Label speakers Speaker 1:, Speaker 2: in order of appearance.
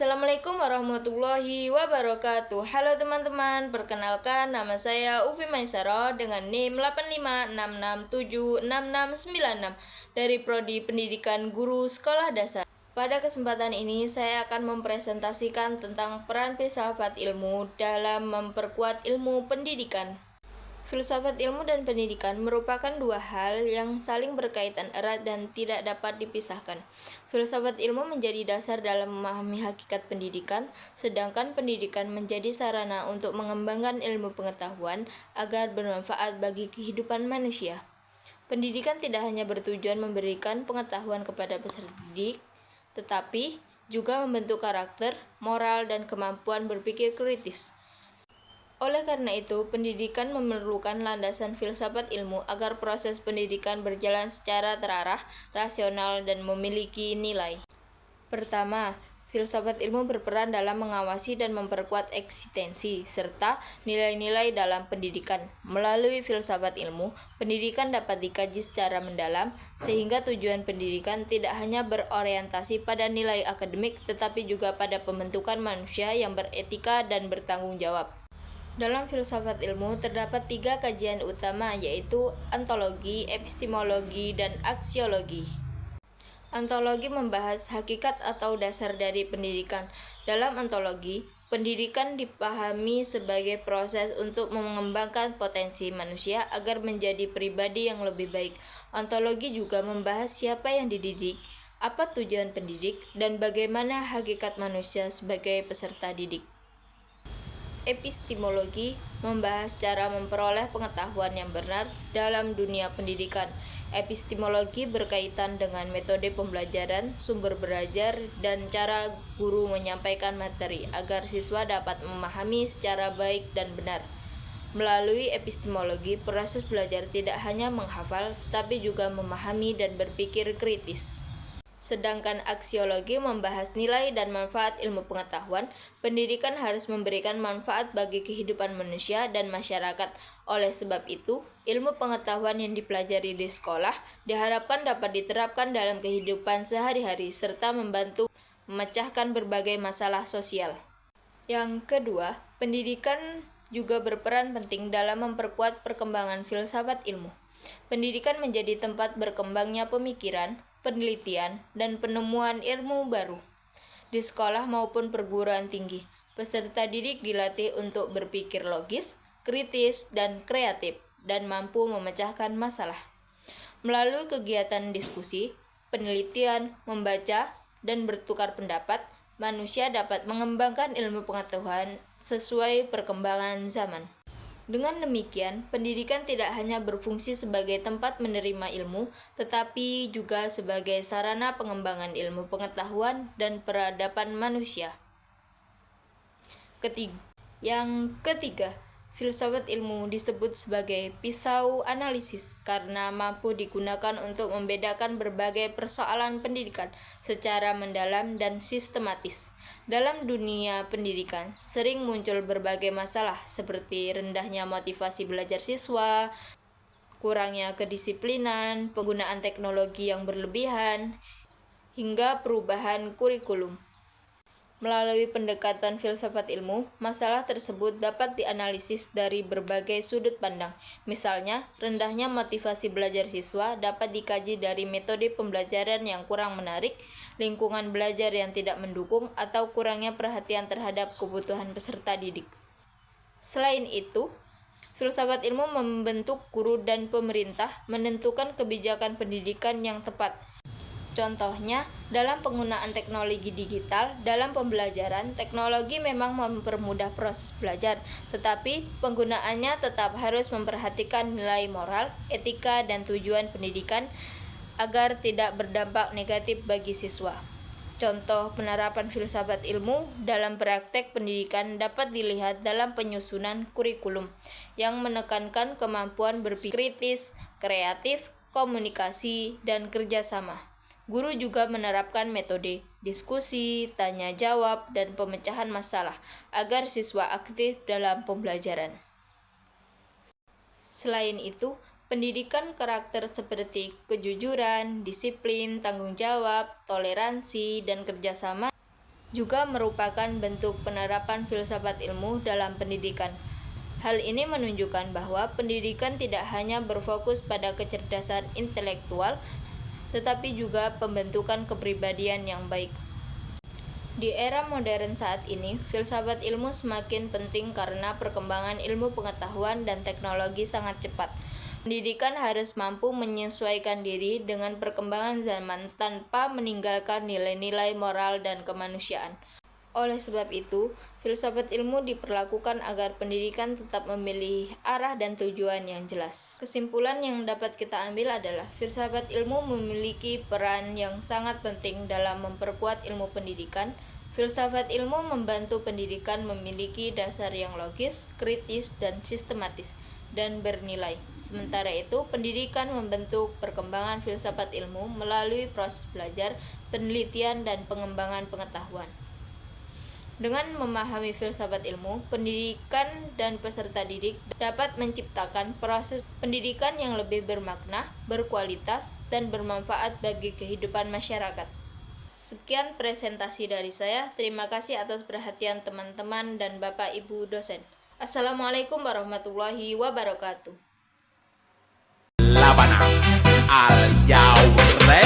Speaker 1: Assalamualaikum warahmatullahi wabarakatuh. Halo teman-teman, perkenalkan nama saya Ufi Maisaro dengan NIM 856676696 dari Prodi Pendidikan Guru Sekolah Dasar. Pada kesempatan ini saya akan mempresentasikan tentang peran filsafat ilmu dalam memperkuat ilmu pendidikan. Filsafat ilmu dan pendidikan merupakan dua hal yang saling berkaitan erat dan tidak dapat dipisahkan. Filsafat ilmu menjadi dasar dalam memahami hakikat pendidikan, sedangkan pendidikan menjadi sarana untuk mengembangkan ilmu pengetahuan agar bermanfaat bagi kehidupan manusia. Pendidikan tidak hanya bertujuan memberikan pengetahuan kepada peserta didik, tetapi juga membentuk karakter, moral, dan kemampuan berpikir kritis. Oleh karena itu, pendidikan memerlukan landasan filsafat ilmu agar proses pendidikan berjalan secara terarah, rasional, dan memiliki nilai. Pertama, filsafat ilmu berperan dalam mengawasi dan memperkuat eksistensi serta nilai-nilai dalam pendidikan. Melalui filsafat ilmu, pendidikan dapat dikaji secara mendalam, sehingga tujuan pendidikan tidak hanya berorientasi pada nilai akademik, tetapi juga pada pembentukan manusia yang beretika dan bertanggung jawab. Dalam filsafat ilmu terdapat 3 kajian utama, yaitu ontologi, epistemologi, dan aksiologi. Ontologi membahas hakikat atau dasar dari pendidikan. Dalam ontologi, pendidikan dipahami sebagai proses untuk mengembangkan potensi manusia agar menjadi pribadi yang lebih baik. Ontologi juga membahas siapa yang dididik, apa tujuan pendidik, dan bagaimana hakikat manusia sebagai peserta didik. Epistemologi membahas cara memperoleh pengetahuan yang benar dalam dunia pendidikan. Epistemologi berkaitan dengan metode pembelajaran, sumber belajar, dan cara guru menyampaikan materi agar siswa dapat memahami secara baik dan benar. Melalui epistemologi, proses belajar tidak hanya menghafal, tapi juga memahami dan berpikir kritis. Sedangkan aksiologi membahas nilai dan manfaat ilmu pengetahuan. Pendidikan harus memberikan manfaat bagi kehidupan manusia dan masyarakat. Oleh sebab itu, ilmu pengetahuan yang dipelajari di sekolah diharapkan dapat diterapkan dalam kehidupan sehari-hari serta membantu memecahkan berbagai masalah sosial. Yang kedua, pendidikan juga berperan penting dalam memperkuat perkembangan filsafat ilmu. Pendidikan menjadi tempat berkembangnya pemikiran, penelitian, dan penemuan ilmu baru. Di sekolah maupun perguruan tinggi, peserta didik dilatih untuk berpikir logis, kritis, dan kreatif, dan mampu memecahkan masalah. Melalui kegiatan diskusi, penelitian, membaca, dan bertukar pendapat, manusia dapat mengembangkan ilmu pengetahuan sesuai perkembangan zaman. Dengan demikian, pendidikan tidak hanya berfungsi sebagai tempat menerima ilmu, tetapi juga sebagai sarana pengembangan ilmu pengetahuan dan peradaban manusia. Yang ketiga, filsafat ilmu disebut sebagai pisau analisis karena mampu digunakan untuk membedakan berbagai persoalan pendidikan secara mendalam dan sistematis. Dalam dunia pendidikan, sering muncul berbagai masalah seperti rendahnya motivasi belajar siswa, kurangnya kedisiplinan, penggunaan teknologi yang berlebihan, hingga perubahan kurikulum. Melalui pendekatan filsafat ilmu, masalah tersebut dapat dianalisis dari berbagai sudut pandang. Misalnya, rendahnya motivasi belajar siswa dapat dikaji dari metode pembelajaran yang kurang menarik, lingkungan belajar yang tidak mendukung, atau kurangnya perhatian terhadap kebutuhan peserta didik. Selain itu, filsafat ilmu membentuk guru dan pemerintah menentukan kebijakan pendidikan yang tepat. Contohnya, dalam penggunaan teknologi digital dalam pembelajaran, teknologi memang mempermudah proses belajar, tetapi penggunaannya tetap harus memperhatikan nilai moral, etika, dan tujuan pendidikan agar tidak berdampak negatif bagi siswa. Contoh penerapan filsafat ilmu dalam praktek pendidikan dapat dilihat dalam penyusunan kurikulum yang menekankan kemampuan berpikir kritis, kreatif, komunikasi, dan kerjasama. Guru juga menerapkan metode diskusi, tanya jawab, dan pemecahan masalah agar siswa aktif dalam pembelajaran. Selain itu, pendidikan karakter seperti kejujuran, disiplin, tanggung jawab, toleransi, dan kerjasama juga merupakan bentuk penerapan filsafat ilmu dalam pendidikan. Hal ini menunjukkan bahwa pendidikan tidak hanya berfokus pada kecerdasan intelektual, tetapi juga pembentukan kepribadian yang baik. Di era modern saat ini, filsafat ilmu semakin penting karena perkembangan ilmu pengetahuan dan teknologi sangat cepat. Pendidikan harus mampu menyesuaikan diri dengan perkembangan zaman tanpa meninggalkan nilai-nilai moral dan kemanusiaan. Oleh sebab itu, filsafat ilmu diperlakukan agar pendidikan tetap memilih arah dan tujuan yang jelas. Kesimpulan yang dapat kita ambil adalah filsafat ilmu memiliki peran yang sangat penting dalam memperkuat ilmu pendidikan. Filsafat ilmu membantu pendidikan memiliki dasar yang logis, kritis, dan sistematis, dan bernilai. Sementara itu, pendidikan membentuk perkembangan filsafat ilmu melalui proses belajar, penelitian, dan pengembangan pengetahuan. Dengan memahami filsafat ilmu, pendidikan dan peserta didik dapat menciptakan proses pendidikan yang lebih bermakna, berkualitas, dan bermanfaat bagi kehidupan masyarakat. Sekian presentasi dari saya. Terima kasih atas perhatian teman-teman dan Bapak Ibu dosen. Assalamualaikum warahmatullahi wabarakatuh.
Speaker 2: Labana al Yaure